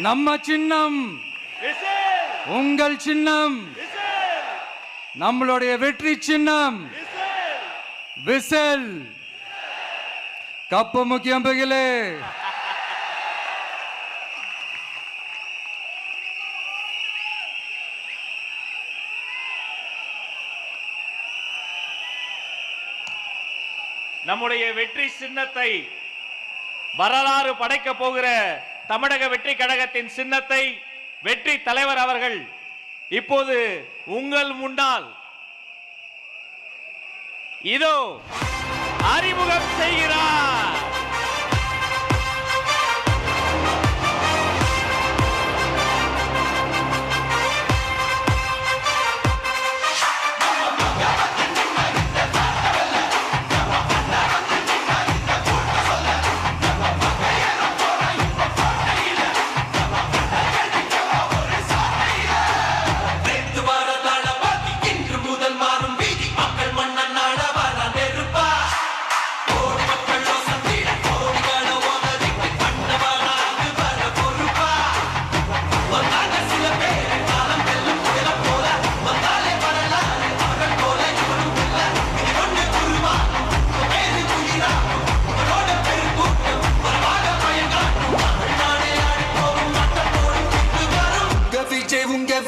நம்ம சின்னம் உங்கள் சின்னம் நம்மளுடைய வெற்றி சின்னம் விசில். கப்பு முக்கியம் பகிலே. நம்முடைய வெற்றி சின்னத்தை வரலாறு படைக்க போகிற தமிழக வெற்றி கழகத்தின் சின்னத்தை வெற்றி தலைவர் அவர்கள் இப்போது உங்கள் முன்னால் இதோ அறிமுகம் செய்கிறார்.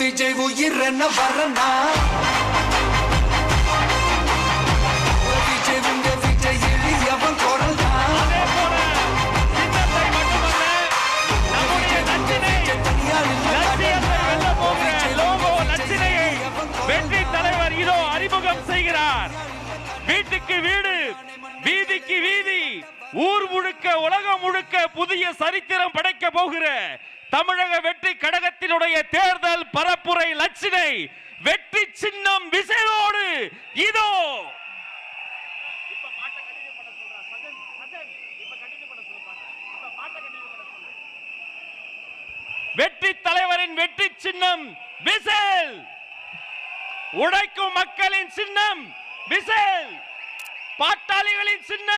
விஜய் உயிர் என்ன வரனா விஜய் உங்க விஜய் எளியவன் குரல் தான். வெற்றி தலைவர் இதோ அறிமுகம் செய்கிறார். வீட்டுக்கு வீடு, வீதிக்கு வீதி, ஊர் முழுக்க உலகம் முழுக்க புதிய சரித்திரம் படைக்க போகிற தமிழக வெற்றி கழகத்தினுடைய தேர்தல் பரப்புரை லட்சினை வெற்றி சின்னம் விசையோடு இதோ. வெற்றி தலைவரின் வெற்றி சின்னம் விசில். உழைக்கும் மக்களின் சின்னம் விசில். பாட்டாளிகளின் சின்னம்